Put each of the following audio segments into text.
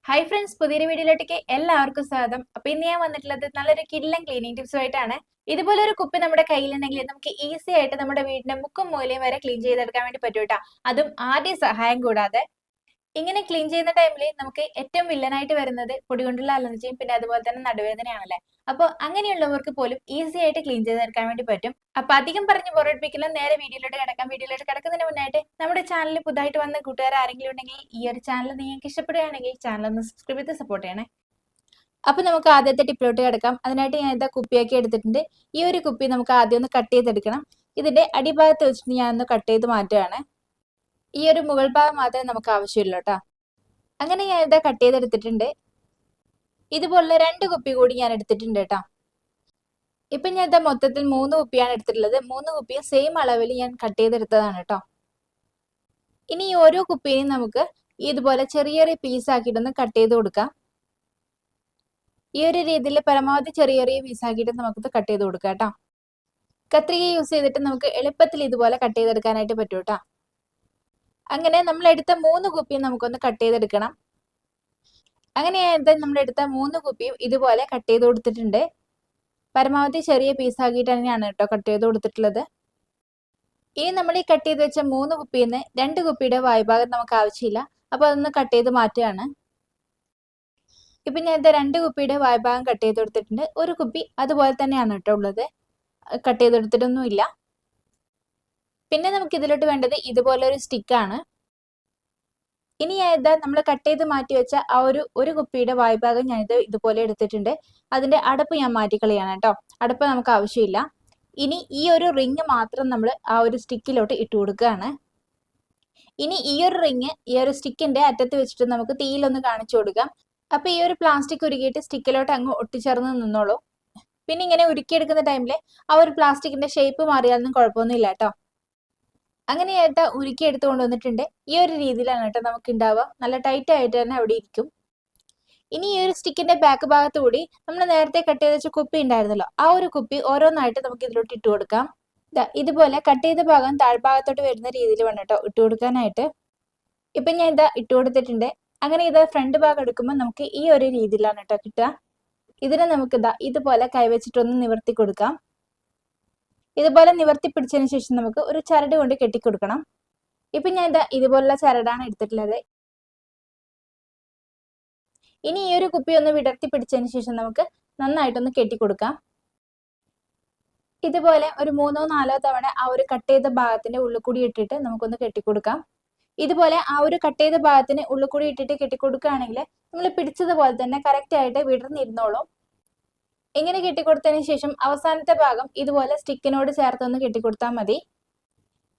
Hi friends, പുതിയൊരു വീഡിയോയിലേക്ക് എല്ലാവർക്കും സ്വാഗതം. അപ്പൊ ഇന്ന് ഞാൻ വന്നിട്ടുള്ളത് നല്ലൊരു കിഡിലൻ ക്ലീനിങ് ടിപ്സുമായിട്ടാണ്. ഇതുപോലെ ഒരു കുപ്പി നമ്മുടെ കയ്യിലുണ്ടെങ്കിൽ നമുക്ക് ഈസി ആയിട്ട് നമ്മുടെ വീടിന്റെ മുക്കും മൂലയും വരെ ക്ലീൻ ചെയ്തെടുക്കാൻ വേണ്ടി പറ്റും കേട്ടോ. അതും ആദ്യ സഹായം കൂടാതെ. ഇങ്ങനെ ക്ലീൻ ചെയ്യുന്ന ടൈമിൽ നമുക്ക് ഏറ്റവും വില്ലനായിട്ട് വരുന്നത് പൊടി കൊണ്ടുള്ള അലർജിയും പിന്നെ അതുപോലെ തന്നെ നടുവേദനയാണല്ലേ. അപ്പോൾ അങ്ങനെയുള്ളവർക്ക് പോലും ഈസി ആയിട്ട് ക്ലീൻ ചെയ്തെടുക്കാൻ വേണ്ടി പറ്റും. അപ്പൊ അധികം പറഞ്ഞ് ബോറടിപ്പിക്കില്ല, നേരെ വീഡിയോയിലോട്ട് കിടക്കാം. വീഡിയോയിലോട്ട് കിടക്കുന്നതിന് മുന്നായിട്ട് നമ്മുടെ ചാനലിൽ പുതുതായിട്ട് വന്ന കൂട്ടുകാർ ആരെങ്കിലും ഉണ്ടെങ്കിൽ ഈ ഒരു ചാനൽ നിങ്ങൾക്ക് ഇഷ്ടപ്പെടുകയാണെങ്കിൽ ചാനൽ ഒന്ന് സബ്സ്ക്രൈബ് ചെയ്ത് സപ്പോർട്ട് ചെയ്യണേ. അപ്പൊ നമുക്ക് ആദ്യത്തെ ടിപ്പിലോട്ട് കിടക്കാം. അതിനായിട്ട് ഞാൻ ഇതാ കുപ്പിയാക്കി എടുത്തിട്ടുണ്ട്. ഈ ഒരു കുപ്പി നമുക്ക് ആദ്യം ഒന്ന് കട്ട് ചെയ്തെടുക്കണം. ഇതിന്റെ അടിഭാഗത്ത് വെച്ചിട്ട് ഞാൻ ഒന്ന് കട്ട് ചെയ്ത് മാറ്റുകയാണ്. ഈ ഒരു മുകൾ ഭാഗം മാത്രമേ നമുക്ക് ആവശ്യമുള്ളൂ കേട്ടോ. അങ്ങനെ ഞാൻ ഇതാ കട്ട് ചെയ്തെടുത്തിട്ടുണ്ട്. ഇതുപോലുള്ള 2 കുപ്പി കൂടി ഞാൻ എടുത്തിട്ടുണ്ട് കേട്ടോ. ഇപ്പൊ ഞാൻ ഇതാ മൊത്തത്തിൽ 3 കുപ്പിയാണ് എടുത്തിട്ടുള്ളത്. 3 കുപ്പിയും സെയിം അളവിൽ ഞാൻ കട്ട് ചെയ്തെടുത്തതാണ് കേട്ടോ. ഇനി ഈ ഓരോ കുപ്പിയും നമുക്ക് ഇതുപോലെ ചെറിയ ചെറിയ പീസ് ആക്കിയിട്ടൊന്ന് കട്ട് ചെയ്ത് കൊടുക്കാം. ഈ ഒരു രീതിയിൽ പരമാവധി ചെറിയ ചെറിയ പീസ് ആക്കിയിട്ട് നമുക്കിത് കട്ട് ചെയ്ത് കൊടുക്കാം കേട്ടോ. കത്രിക യൂസ് ചെയ്തിട്ട് നമുക്ക് എളുപ്പത്തിൽ ഇതുപോലെ കട്ട് ചെയ്തെടുക്കാനായിട്ട് പറ്റും കേട്ടോ. അങ്ങനെ നമ്മൾ എടുത്ത 3 കുപ്പിയും നമുക്കൊന്ന് കട്ട് ചെയ്തെടുക്കണം. അങ്ങനെ നമ്മൾ എടുത്ത 3 കുപ്പിയും ഇതുപോലെ കട്ട് ചെയ്ത് കൊടുത്തിട്ടുണ്ട്. പരമാവധി ചെറിയ പീസ് ആക്കിയിട്ട് തന്നെയാണ് കേട്ടോ കട്ട് ചെയ്ത് കൊടുത്തിട്ടുള്ളത്. ഇനി നമ്മൾ ഈ കട്ട് ചെയ്ത് വെച്ച 3 കുപ്പിയിൽ നിന്ന് 2 കുപ്പിയുടെ വായ്ഭാഗം നമുക്ക് ആവശ്യമില്ല. അപ്പോൾ അതൊന്ന് കട്ട് ചെയ്ത് മാറ്റുകയാണ്. ഇപ്പൊ ഞാൻ 2 കുപ്പിയുടെ വായ്ഭാഗം കട്ട് ചെയ്ത് കൊടുത്തിട്ടുണ്ട്. ഒരു കുപ്പി അതുപോലെ തന്നെയാണ് കേട്ടോ ഉള്ളത്, കട്ട് ചെയ്തെടുത്തിട്ടൊന്നുമില്ല. പിന്നെ നമുക്ക് ഇതിലോട്ട് വേണ്ടത് ഇതുപോലെ ഒരു സ്റ്റിക്കാണ്. ഇനി നമ്മൾ കട്ട് ചെയ്ത് മാറ്റി വെച്ച ആ ഒരു കുപ്പിയുടെ വായ്ഭാഗം ഞാനിത് ഇതുപോലെ എടുത്തിട്ടുണ്ട്. അതിന്റെ അടപ്പ് ഞാൻ മാറ്റിക്കളയാണ് കേട്ടോ. അടപ്പ് നമുക്ക് ആവശ്യമില്ല. ഇനി ഈ ഒരു റിങ് മാത്രം നമ്മൾ ആ ഒരു സ്റ്റിക്കിലോട്ട് ഇട്ട് കൊടുക്കുകയാണ്. ഇനി ഈ ഒരു റിങ് ഈ ഒരു സ്റ്റിക്കിന്റെ അറ്റത്ത് വെച്ചിട്ട് നമുക്ക് തീയിലൊന്ന് കാണിച്ചു കൊടുക്കാം. അപ്പൊ ഈ ഒരു പ്ലാസ്റ്റിക് ഉരുകിയിട്ട് സ്റ്റിക്കിലോട്ട് അങ്ങ് ഒട്ടിച്ചേർന്ന് നിന്നോളൂ. പിന്നെ ഇങ്ങനെ ഉരുക്കിയെടുക്കുന്ന ടൈമിൽ ആ ഒരു പ്ലാസ്റ്റിക്കിന്റെ ഷേപ്പ് മാറിയാലൊന്നും കുഴപ്പമൊന്നുമില്ല കേട്ടോ. അങ്ങനെ ഉരുക്കി എടുത്ത് കൊണ്ടുവന്നിട്ടുണ്ട്. ഈ ഒരു രീതിയിലാണ് കേട്ടോ നമുക്ക് ഉണ്ടാവുക. നല്ല ടൈറ്റ് ആയിട്ട് തന്നെ അവിടെ ഇരിക്കും. ഇനി ഈ ഒരു സ്റ്റിക്കിന്റെ ബാക്ക് ഭാഗത്ത് കൂടി നമ്മൾ നേരത്തെ കട്ട് ചെയ്ത് വെച്ച കുപ്പി ഉണ്ടായിരുന്നല്ലോ, ആ ഒരു കുപ്പി ഓരോന്നായിട്ട് നമുക്ക് ഇതിലോട്ട് ഇട്ട് കൊടുക്കാം. ഇതുപോലെ കട്ട് ചെയ്ത ഭാഗം താഴ്ഭാഗത്തോട്ട് വരുന്ന രീതിയിൽ വേണം കേട്ടോ ഇട്ട് കൊടുക്കാനായിട്ട്. ഇപ്പൊ ഞാൻ ഇട്ട് കൊടുത്തിട്ടുണ്ട്. അങ്ങനെ ഫ്രണ്ട് ഭാഗം എടുക്കുമ്പോൾ നമുക്ക് ഈ ഒരു രീതിയിലാണ് കേട്ടോ കിട്ടുക. ഇതിനെ നമുക്ക് ഇതുപോലെ കൈവച്ചിട്ടൊന്ന് നിവർത്തി കൊടുക്കാം. ഇതുപോലെ നിവർത്തി പിടിച്ചതിന് ശേഷം നമുക്ക് ഒരു ചരട് കൊണ്ട് കെട്ടിക്കൊടുക്കണം. ഇപ്പൊ ഞാൻ ഇതുപോലുള്ള ചരടാണ് എടുത്തിട്ടുള്ളത്. ഇനി ഈ ഒരു കുപ്പി ഒന്ന് വിടർത്തി പിടിച്ചതിന് ശേഷം നമുക്ക് നന്നായിട്ടൊന്ന് കെട്ടിക്കൊടുക്കാം. ഇതുപോലെ ഒരു 3-4 തവണ ആ ഒരു കട്ട് ചെയ്ത ഭാഗത്തിന്റെ ഉള്ളിൽ കൂടി ഇട്ടിട്ട് നമുക്കൊന്ന് കെട്ടിക്കൊടുക്കാം. ഇതുപോലെ ആ ഒരു കട്ട് ചെയ്ത ഭാഗത്തിന് ഉള്ളിൽ കൂടി ഇട്ടിട്ട് കെട്ടിക്കൊടുക്കുകയാണെങ്കിൽ നമ്മൾ പിടിച്ചതുപോലെ തന്നെ കറക്റ്റ് ആയിട്ട് വിടർന്നിരുന്നോളും. ഇങ്ങനെ കെട്ടിക്കൊടുത്തതിന് ശേഷം അവസാനത്തെ ഭാഗം ഇതുപോലെ സ്റ്റിക്കിനോട് ചേർത്തൊന്ന് കെട്ടിക്കൊടുത്താൽ മതി.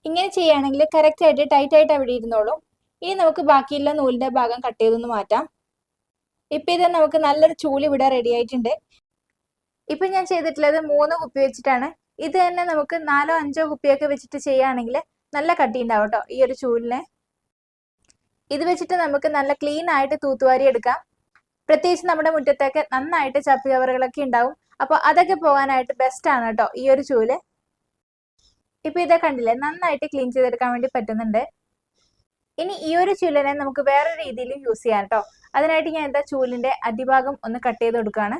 ഇങ്ങനെ ചെയ്യുകയാണെങ്കിൽ കറക്റ്റ് ആയിട്ട് ടൈറ്റ് ആയിട്ട് അവിടെ ഇരുന്നോളും. ഇനി നമുക്ക് ബാക്കിയുള്ള നൂലിന്റെ ഭാഗം കട്ട് ചെയ്തൊന്ന് മാറ്റാം. ഇപ്പൊ നമുക്ക് നല്ലൊരു ചൂല് ഇവിടെ റെഡി ആയിട്ടുണ്ട്. ഇപ്പൊ ഞാൻ ചെയ്തിട്ടുള്ളത് 3 കുപ്പി വെച്ചിട്ടാണ്. ഇത് തന്നെ നമുക്ക് 4-5 കുപ്പിയൊക്കെ വെച്ചിട്ട് ചെയ്യുകയാണെങ്കിൽ നല്ല കട്ടി ഉണ്ടാവും കേട്ടോ ഈ ഒരു ചൂലിന്. ഇത് വെച്ചിട്ട് നമുക്ക് നല്ല ക്ലീൻ ആയിട്ട് തൂത്തുവാരി എടുക്കാം. പ്രത്യേകിച്ച് നമ്മുടെ മുറ്റത്തൊക്കെ നന്നായിട്ട് ചപ്പി കവറുകളൊക്കെ ഉണ്ടാവും. അപ്പൊ അതൊക്കെ പോകാനായിട്ട് ബെസ്റ്റ് ആണ് കേട്ടോ ഈ ഒരു ചൂല്. ഇപ്പൊ കണ്ടില്ലേ, നന്നായിട്ട് ക്ലീൻ ചെയ്തെടുക്കാൻ വേണ്ടി പറ്റുന്നുണ്ട്. ഇനി ഈ ഒരു ചൂലിനെ നമുക്ക് വേറെ രീതിയിലും യൂസ് ചെയ്യാം കേട്ടോ. അതിനായിട്ട് ഞാൻ ചൂലിന്റെ അടിഭാഗം ഒന്ന് കട്ട് ചെയ്ത് കൊടുക്കുകയാണ്.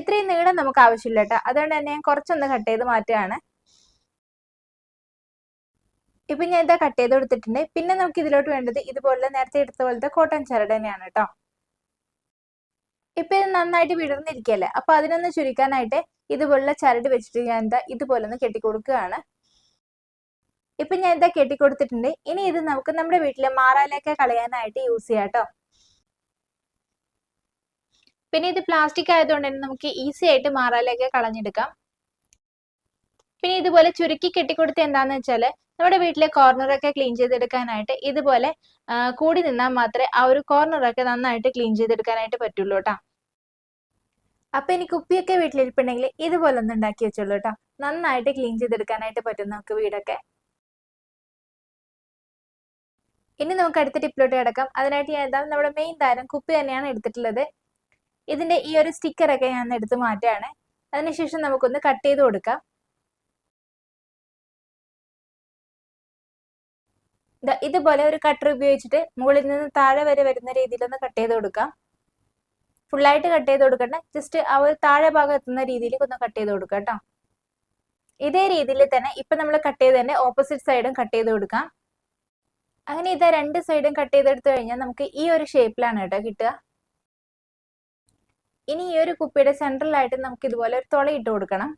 ഇത്രയും നീളം നമുക്ക് ആവശ്യമില്ല കേട്ടോ, അതുകൊണ്ട് തന്നെ ഞാൻ കുറച്ചൊന്ന് കട്ട് ചെയ്ത് മാറ്റുകയാണ്. ഇപ്പൊ ഞാൻ കട്ട് ചെയ്ത് കൊടുത്തിട്ടുണ്ട്. പിന്നെ നമുക്ക് ഇതിലോട്ട് വേണ്ടത് ഇതുപോലെ നേരത്തെ എടുത്ത പോലത്തെ കോട്ടൺ ചരട് തന്നെയാണ് കേട്ടോ. ഇപ്പൊ ഇത് നന്നായിട്ട് വിടർന്നിരിക്കല്ലേ, അപ്പൊ അതിനൊന്ന് ചുരുക്കാനായിട്ട് ഇതുപോലുള്ള ചരട് വെച്ചിട്ട് ഞാൻ ഇതുപോലെ ഒന്ന് കെട്ടിക്കൊടുക്കുകയാണ്. ഇപ്പൊ ഞാൻ കെട്ടിക്കൊടുത്തിട്ടുണ്ട്. ഇനി ഇത് നമുക്ക് നമ്മുടെ വീട്ടിലെ മാറാലയൊക്കെ കളയാനായിട്ട് യൂസ് ചെയ്യാം കേട്ടോ. പിന്നെ ഇത് പ്ലാസ്റ്റിക് ആയതുകൊണ്ട് തന്നെ നമുക്ക് ഈസി ആയിട്ട് മാറാലയൊക്കെ കളഞ്ഞെടുക്കാം. പിന്നെ ഇതുപോലെ ചുരുക്കി കെട്ടിക്കൊടുത്ത് എന്താന്ന് വെച്ചാല് നമ്മുടെ വീട്ടിലെ കോർണറൊക്കെ ക്ലീൻ ചെയ്തെടുക്കാനായിട്ട് ഇതുപോലെ കൂടി നിന്നാൽ മാത്രമേ ആ ഒരു കോർണറൊക്കെ നന്നായിട്ട് ക്ലീൻ ചെയ്തെടുക്കാനായിട്ട് പറ്റുള്ളൂ കേട്ടോ. അപ്പൊ എനിക്ക് കുപ്പിയൊക്കെ വീട്ടിലിരിപ്പുണ്ടെങ്കിൽ ഇതുപോലെ ഒന്ന് ഉണ്ടാക്കി വെച്ചോളൂ കേട്ടോ. നന്നായിട്ട് ക്ലീൻ ചെയ്തെടുക്കാനായിട്ട് പറ്റും നമുക്ക് വീടൊക്കെ. ഇനി നമുക്ക് അടുത്ത ടിപ്പിലോട്ട് കിടക്കാം. അതിനായിട്ട് ഞാൻ നമ്മുടെ മെയിൻ താരം കുപ്പി തന്നെയാണ് എടുത്തിട്ടുള്ളത്. ഇതിന്റെ ഈ ഒരു സ്റ്റിക്കറൊക്കെ ഞാൻ എടുത്ത് മാറ്റുകയാണ്. അതിനുശേഷം നമുക്കൊന്ന് കട്ട് ചെയ്ത് കൊടുക്കാം. ഇതുപോലെ ഒരു കട്ടർ ഉപയോഗിച്ചിട്ട് മുകളിൽ നിന്ന് താഴെ വരെ വരുന്ന രീതിയിൽ ഒന്ന് കട്ട് ചെയ്ത് കൊടുക്കാം. ഫുള്ളായിട്ട് കട്ട് ചെയ്ത് കൊടുക്കണ്ട, ജസ്റ്റ് ആ ഒരു താഴെ ഭാഗം എത്തുന്ന രീതിയിൽ ഒന്ന് കട്ട് ചെയ്ത് കൊടുക്കാം കേട്ടോ. ഇതേ രീതിയിൽ തന്നെ ഇപ്പൊ നമ്മൾ കട്ട് ചെയ്ത് തന്നെ ഓപ്പോസിറ്റ് സൈഡും കട്ട് ചെയ്ത് കൊടുക്കാം. അങ്ങനെ ഇത് രണ്ട് സൈഡും കട്ട് ചെയ്തെടുത്തു കഴിഞ്ഞാൽ നമുക്ക് ഈ ഒരു ഷേപ്പിലാണ് കേട്ടോ കിട്ടുക. ഇനി ഈ ഒരു കുപ്പിയുടെ സെൻട്രലായിട്ട് നമുക്ക് ഇതുപോലെ ഒരു തുള ഇട്ട് കൊടുക്കണം.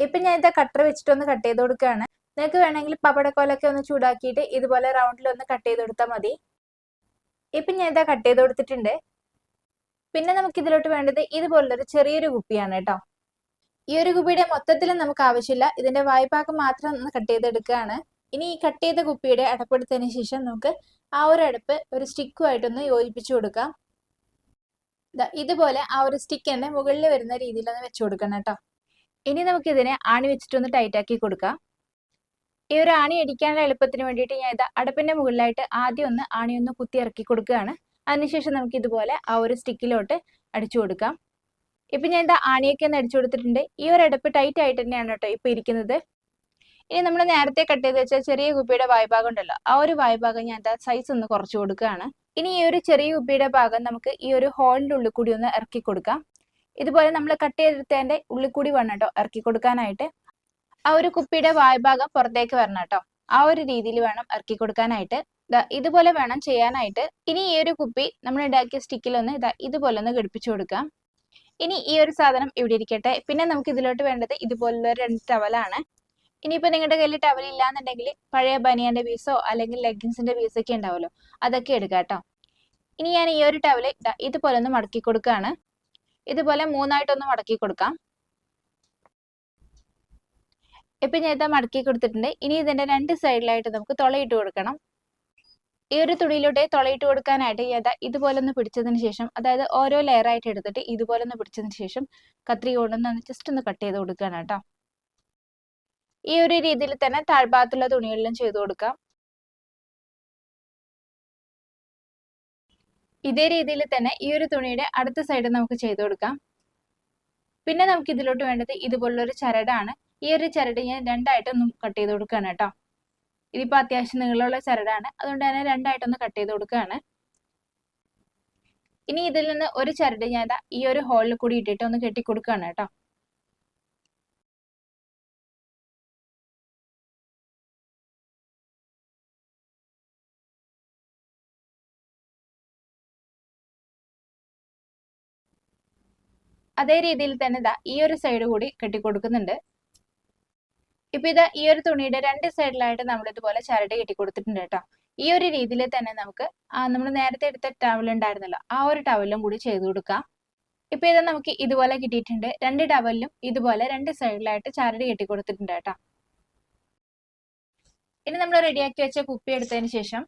ഇപ്പൊ ഞാൻ ഇത് കട്ടർ വെച്ചിട്ട് ഒന്ന് കട്ട് ചെയ്ത് കൊടുക്കുകയാണ്. നിങ്ങൾക്ക് വേണമെങ്കിൽ പപ്പടക്കോലൊക്കെ ഒന്ന് ചൂടാക്കിയിട്ട് ഇതുപോലെ റൗണ്ടിൽ ഒന്ന് കട്ട് ചെയ്ത് കൊടുത്താൽ മതി. ഇപ്പൊ ഞാൻ ഇതാ കട്ട് ചെയ്ത് കൊടുത്തിട്ടുണ്ട്. പിന്നെ നമുക്ക് ഇതിലോട്ട് വേണ്ടത് ഇതുപോലുള്ളൊരു ചെറിയൊരു കുപ്പിയാണ് കേട്ടോ. ഈ ഒരു കുപ്പിയുടെ മൊത്തത്തിൽ നമുക്ക് ആവശ്യമില്ല, ഇതിന്റെ വായ്ഭാഗം മാത്രം ഒന്ന് കട്ട് ചെയ്തെടുക്കുകയാണ്. ഇനി ഈ കട്ട് ചെയ്ത കുപ്പിയുടെ അടപ്പെടുത്തതിന് ശേഷം നമുക്ക് ആ ഒരു അടപ്പ് ഒരു സ്റ്റിക്കുമായിട്ടൊന്ന് യോജിപ്പിച്ചു കൊടുക്കാം. ഇതുപോലെ ആ ഒരു സ്റ്റിക്കിന്റെ മുകളിൽ വരുന്ന രീതിയിൽ ഒന്ന് വെച്ചു കൊടുക്കണം കേട്ടോ. ഇനി നമുക്ക് ഇതിനെ ആണി വെച്ചിട്ടൊന്ന് ടൈറ്റ് ആക്കി കൊടുക്കാം. ഈ ഒരു ആണി അടിക്കാനുള്ള എളുപ്പത്തിന് വേണ്ടിയിട്ട് ഞാൻ ഇത് അടപ്പിന്റെ മുകളിലായിട്ട് ആദ്യം ഒന്ന് ആണി ഒന്ന് കുത്തി ഇറക്കി കൊടുക്കുകയാണ്. അതിനുശേഷം നമുക്ക് ഇതുപോലെ ആ ഒരു സ്റ്റിക്കിലോട്ട് അടിച്ചു കൊടുക്കാം. ഇപ്പൊ ഞാൻ ഇത് ആണിയൊക്കെ ഒന്ന് അടിച്ചു കൊടുത്തിട്ടുണ്ട്. ഈ ഒരു അടപ്പ് ടൈറ്റ് ആയിട്ട് തന്നെയാണ് കേട്ടോ ഇപ്പൊ ഇരിക്കുന്നത്. ഇനി നമ്മൾ നേരത്തെ കട്ട് ചെയ്ത് വെച്ച ചെറിയ കുപ്പിയുടെ വായ്ഭാഗം ഉണ്ടല്ലോ, ആ ഒരു വായ്ഭാഗം ഞാൻ സൈസ് ഒന്ന് കുറച്ചു കൊടുക്കുകയാണ്. ഇനി ഈ ഒരു ചെറിയ കുപ്പിയുടെ ഭാഗം നമുക്ക് ഈ ഒരു ഹോളിന്റെ ഉള്ളിൽ കൂടി ഒന്ന് ഇറക്കി കൊടുക്കാം. ഇതുപോലെ നമ്മൾ കട്ട് ചെയ്തെടുത്തതിന്റെ ഉള്ളിൽ കൂടി വേണം കേട്ടോ ഇറക്കി കൊടുക്കാനായിട്ട്. ആ ഒരു കുപ്പിയുടെ വായ്ഭാഗം പുറത്തേക്ക് വരണം കേട്ടോ. ആ ഒരു രീതിയിൽ വേണം ഇറക്കി കൊടുക്കാനായിട്ട്. ഇതുപോലെ വേണം ചെയ്യാനായിട്ട്. ഇനി ഈ ഒരു കുപ്പി നമ്മൾ ഉണ്ടാക്കിയ സ്റ്റിക്കിലൊന്ന് ഇതുപോലെ ഒന്ന് ഘടിപ്പിച്ചു കൊടുക്കാം. ഇനി ഈ ഒരു സാധനം ഇവിടെ ഇരിക്കട്ടെ. പിന്നെ നമുക്ക് ഇതിലോട്ട് വേണ്ടത് ഇതുപോലുള്ള 2 ടവലാണ്. ഇനിയിപ്പോ നിങ്ങളുടെ കയ്യിൽ ടവൽ ഇല്ലാന്നുണ്ടെങ്കിൽ പഴയ ബനിയന്റെ പീസോ അല്ലെങ്കിൽ ലെഗിൻസിന്റെ പീസോ ഒക്കെ ഉണ്ടാവുമല്ലോ, അതൊക്കെ എടുക്കാം കേട്ടോ. ഇനി ഞാൻ ഈ ഒരു ടവല് ഇതുപോലെ ഒന്ന് മടക്കി കൊടുക്കുകയാണ്. ഇതുപോലെ 3ആയിട്ടൊന്ന് മടക്കി കൊടുക്കാം. ഇപ്പൊ ഞാൻ ഇതാ മടക്കി കൊടുത്തിട്ടുണ്ട്. ഇനി ഇതിന്റെ 2 സൈഡിലായിട്ട് നമുക്ക് തുളയിട്ട് കൊടുക്കണം. ഈ ഒരു തുണിയിലൂടെ തുളയിട്ട് കൊടുക്കാനായിട്ട് ഇതുപോലെ ഒന്ന് പിടിച്ചതിന് ശേഷം, അതായത് ഓരോ ലെയർ ആയിട്ട് എടുത്തിട്ട് ഇതുപോലെ ഒന്ന് പിടിച്ചതിന് ശേഷം കത്രിക കൊണ്ടൊന്ന് ജസ്റ്റ് ഒന്ന് കട്ട് ചെയ്ത് കൊടുക്കുകയാണ് കേട്ടോ. ഈ ഒരു രീതിയിൽ തന്നെ താഴ്ഭാഗത്തുള്ള തുണികളിലും ചെയ്തു കൊടുക്കാം. ഇതേ രീതിയിൽ തന്നെ ഈ ഒരു തുണിയുടെ അടുത്ത സൈഡ് നമുക്ക് ചെയ്തു കൊടുക്കാം. പിന്നെ നമുക്ക് ഇതിലോട്ട് വേണ്ടത് ഇതുപോലുള്ളൊരു ചരടാണ്. ഈ ഒരു ചരട് ഞാൻ 2ആയിട്ടൊന്നും കട്ട് ചെയ്ത് കൊടുക്കുകയാണ് കേട്ടോ. ഇതിപ്പോ അത്യാവശ്യം നീളമുള്ള ചരടാണ്, അതുകൊണ്ട് തന്നെ 2ആയിട്ടൊന്ന് കട്ട് ചെയ്ത് കൊടുക്കുകയാണ്. ഇനി ഇതിൽ നിന്ന് ഒരു ചരട് ഞാൻ ഈ ഒരു ഹോളിൽ കൂടി ഇട്ടിട്ട് ഒന്ന് കെട്ടി കൊടുക്കുകയാണ് കേട്ടോ. അതേ രീതിയിൽ തന്നെ ഈ ഒരു സൈഡ് കൂടി കെട്ടിക്കൊടുക്കുന്നുണ്ട്. ഇപ്പൊ ഈ ഒരു തുണിയുടെ 2 സൈഡിലായിട്ട് നമ്മൾ ഇതുപോലെ ചരട് കെട്ടിക്കൊടുത്തിട്ടുണ്ട് കേട്ടോ. ഈ ഒരു രീതിയിൽ തന്നെ നമുക്ക് നമ്മൾ നേരത്തെ എടുത്ത ടവൽ ഉണ്ടായിരുന്നല്ലോ, ആ ഒരു ടവലും കൂടി ചെയ്തു കൊടുക്കാം. ഇപ്പൊ നമുക്ക് ഇതുപോലെ കിട്ടിയിട്ടുണ്ട്. 2 ടവലിലും ഇതുപോലെ 2 സൈഡിലായിട്ട് ചരട് കെട്ടിക്കൊടുത്തിട്ടുണ്ട് കേട്ടോ. ഇനി നമ്മൾ റെഡിയാക്കി വെച്ച കുപ്പി എടുത്തതിന് ശേഷം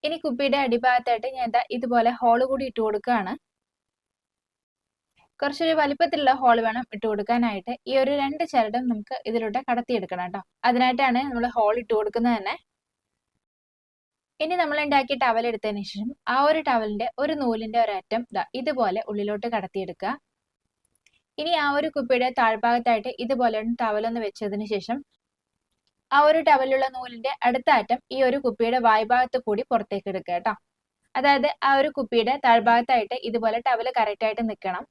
ഇനി കുപ്പിയുടെ അടിഭാഗത്തായിട്ട് ഞാൻ ഇതുപോലെ ഹോള് കൂടി ഇട്ട് കൊടുക്കുകയാണ്. കുറച്ചൊരു വലിപ്പത്തിലുള്ള ഹോൾ വേണം ഇട്ട് കൊടുക്കാനായിട്ട്. ഈ ഒരു 2 ചരടും നമുക്ക് ഇതിലൂടെ കടത്തിയെടുക്കണം കേട്ടോ. അതിനായിട്ടാണ് നമ്മൾ ഹോൾ ഇട്ട് കൊടുക്കുന്നത് തന്നെ. ഇനി നമ്മൾ ഉണ്ടാക്കിയ ടവൽ എടുത്തതിന് ശേഷം ആ ഒരു ടവലിന്റെ ഒരു നൂലിന്റെ ഒരറ്റം ഇതുപോലെ ഉള്ളിലോട്ട് കടത്തിയെടുക്കുക. ഇനി ആ ഒരു കുപ്പിയുടെ താഴ്ഭാഗത്തായിട്ട് ഇതുപോലെ ടവലൊന്ന് വെച്ചതിന് ശേഷം ആ ഒരു ടവലിലുള്ള നൂലിന്റെ അടുത്ത അറ്റം ഈ ഒരു കുപ്പിയുടെ വായ്ഭാഗത്ത് കൂടി പുറത്തേക്ക് എടുക്കുക കേട്ടോ. അതായത് ആ ഒരു കുപ്പിയുടെ താഴ്ഭാഗത്തായിട്ട് ഇതുപോലെ ടവല് കറക്റ്റ് ആയിട്ട് നിൽക്കണം.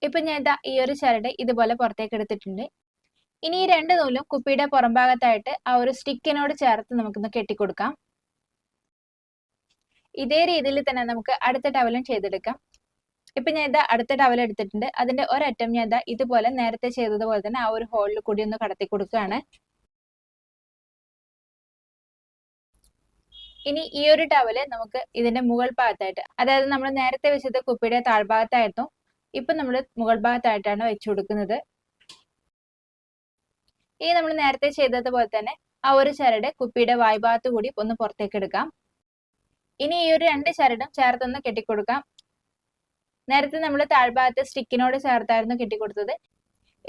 ഇപ്പൊ ഞാൻ ഈ ഒരു ചരട് ഇതുപോലെ പുറത്തേക്ക് എടുത്തിട്ടുണ്ട്. ഇനി ഈ 2 നൂലും കുപ്പിയുടെ പുറംഭാഗത്തായിട്ട് ആ ഒരു സ്റ്റിക്കിനോട് ചേർത്ത് നമുക്കൊന്ന് കെട്ടിക്കൊടുക്കാം. ഇതേ രീതിയിൽ തന്നെ നമുക്ക് അടുത്ത ടവലും ചെയ്തെടുക്കാം. ഇപ്പൊ ഞാൻ അടുത്ത ടവൽ എടുത്തിട്ടുണ്ട്. അതിന്റെ ഒരറ്റം ഞാൻ ഇതുപോലെ നേരത്തെ ചെയ്തതുപോലെ തന്നെ ആ ഒരു ഹോളിൽ കൂടി ഒന്ന് കടത്തി കൊടുക്കുകയാണ്. ഇനി ഈ ഒരു ടവല് നമുക്ക് ഇതിന്റെ മുകൾ ഭാഗത്തായിട്ട്, അതായത് നമ്മൾ നേരത്തെ വെച്ചത് കുപ്പിയുടെ താഴ്ഭാഗത്തായിരുന്നു, ഇപ്പൊ നമ്മൾ മുകൾ ഭാഗത്തായിട്ടാണ് വെച്ചു കൊടുക്കുന്നത്. ഇനി നമ്മൾ നേരത്തെ ചെയ്തതുപോലെ തന്നെ ആ ഒരു ചരട് കുപ്പിയുടെ വായ്ഭാഗത്ത് കൂടി ഒന്ന് പുറത്തേക്ക് എടുക്കാം. ഇനി ഈ ഒരു 2 ചരടും ചേർത്തൊന്ന് കെട്ടിക്കൊടുക്കാം. നേരത്തെ നമ്മൾ താഴ്ഭാഗത്ത് സ്റ്റിക്കിനോട് ചേർത്തായിരുന്നു കെട്ടിക്കൊടുത്തത്.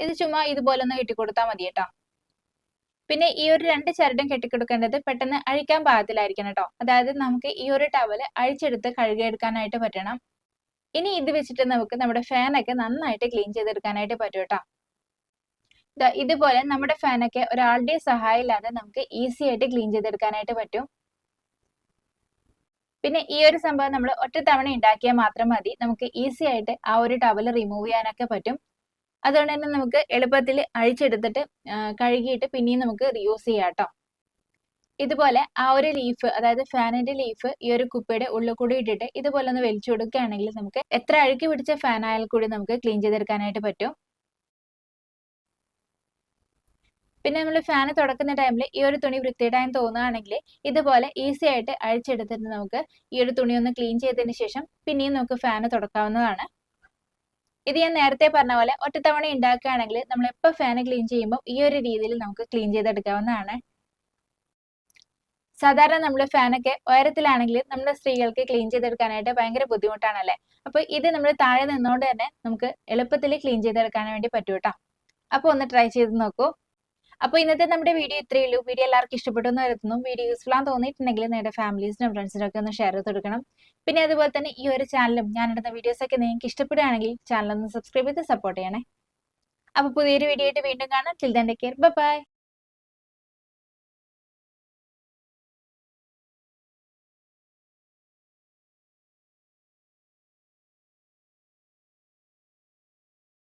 ഇത് ചുമ്മാ ഇതുപോലെ ഒന്ന് കെട്ടിക്കൊടുത്താൽ മതി കേട്ടോ. പിന്നെ ഈ ഒരു 2 ചരടും കെട്ടിക്കൊടുക്കേണ്ടത് പെട്ടെന്ന് അഴിക്കാൻ പാകത്തിലായിരിക്കണം കേട്ടോ. അതായത് നമുക്ക് ഈ ഒരു ടവല് അഴിച്ചെടുത്ത് കഴുകിയെടുക്കാനായിട്ട് പറ്റണം. ഇനി ഇത് വെച്ചിട്ട് നമുക്ക് നമ്മുടെ ഫാനൊക്കെ നന്നായിട്ട് ക്ലീൻ ചെയ്തെടുക്കാനായിട്ട് പറ്റും കേട്ടോ. ഇതുപോലെ നമ്മുടെ ഫാനൊക്കെ ഒരാളുടെ സഹായം ഇല്ലാതെ നമുക്ക് ഈസി ആയിട്ട് ക്ലീൻ ചെയ്തെടുക്കാനായിട്ട് പറ്റും. പിന്നെ ഈ ഒരു സംഭവം നമ്മൾ ഒറ്റ തവണ ഉണ്ടാക്കിയാൽ മാത്രം മതി. നമുക്ക് ഈസി ആയിട്ട് ആ ഒരു ടവൽ റിമൂവ് ചെയ്യാനൊക്കെ പറ്റും. അതുകൊണ്ട് തന്നെ നമുക്ക് എളുപ്പത്തിൽ അഴിച്ചെടുത്തിട്ട് കഴുകിയിട്ട് പിന്നെയും നമുക്ക് റീയൂസ് ചെയ്യാം ട്ടോ. ഇതുപോലെ ആ ഒരു ലീഫ്, അതായത് ഫാനിന്റെ ലീഫ് ഈ ഒരു കുപ്പിയുടെ ഉള്ളിൽ കൂടി ഇട്ടിട്ട് ഇതുപോലെ ഒന്ന് വലിച്ചു കൊടുക്കുകയാണെങ്കിൽ നമുക്ക് എത്ര അഴുക്ക് പിടിച്ച ഫാൻ ആയാൽ കൂടി നമുക്ക് ക്ലീൻ ചെയ്തെടുക്കാനായിട്ട് പറ്റും. പിന്നെ നമ്മൾ ഫാൻ തുറക്കുന്ന ടൈമിൽ ഈ ഒരു തുണി വൃത്തിയിടാൻ തോന്നുകയാണെങ്കിൽ ഇതുപോലെ ഈസി ആയിട്ട് അഴിച്ചെടുത്തിട്ട് നമുക്ക് ഈ ഒരു തുണി ഒന്ന് ക്ലീൻ ചെയ്തതിന് ശേഷം പിന്നെയും നമുക്ക് ഫാൻ തുറക്കാവുന്നതാണ്. ഇത് ഞാൻ നേരത്തെ പറഞ്ഞ പോലെ ഒറ്റത്തവണ ഉണ്ടാക്കുകയാണെങ്കിൽ നമ്മൾ എപ്പോൾ ഫാൻ ക്ലീൻ ചെയ്യുമ്പോൾ ഈ ഒരു രീതിയിൽ നമുക്ക് ക്ലീൻ ചെയ്തെടുക്കാവുന്നതാണ്. സാധാരണ നമ്മൾ ഫാനൊക്കെ ഉയരത്തിലാണെങ്കിൽ നമ്മുടെ സ്ത്രീകൾക്ക് ക്ലീൻ ചെയ്തെടുക്കാനായിട്ട് ഭയങ്കര ബുദ്ധിമുട്ടാണല്ലേ. അപ്പൊ ഇത് നമ്മൾ താഴെ നിന്നുകൊണ്ട് തന്നെ നമുക്ക് എളുപ്പത്തിൽ ക്ലീൻ ചെയ്തെടുക്കാൻ വേണ്ടി പറ്റൂ ട്ടോ. അപ്പൊ ഒന്ന് ട്രൈ ചെയ്ത് നോക്കൂ. അപ്പൊ ഇന്നത്തെ നമ്മുടെ വീഡിയോ ഇത്രയേ ഉള്ളൂ. വീഡിയോ എല്ലാവർക്കും ഇഷ്ടപ്പെട്ടു എന്ന് കരുതുന്നു. വീഡിയോ യൂസ്ഫുൾ ആണെന്ന് തോന്നിയിട്ടുണ്ടെങ്കിൽ നിങ്ങളുടെ ഫാമിലീസിനും ഫ്രണ്ട്സിനും ഒക്കെ ഒന്ന് ഷെയർ ചെയ്ത് കൊടുക്കണം. പിന്നെ അതുപോലെ തന്നെ ഈ ഒരു ചാനലും ഞാൻ ഇടുന്ന വീഡിയോസ് ഒക്കെ നിങ്ങൾക്ക് ഇഷ്ടപ്പെടുകയാണെങ്കിൽ ചാനൽ ഒന്ന് സബ്സ്ക്രൈബ് ചെയ്ത് സപ്പോർട്ട് ചെയ്യണേ. അപ്പൊ പുതിയൊരു വീഡിയോ ആയിട്ട് വീണ്ടും കാണാം. Till then take care. By.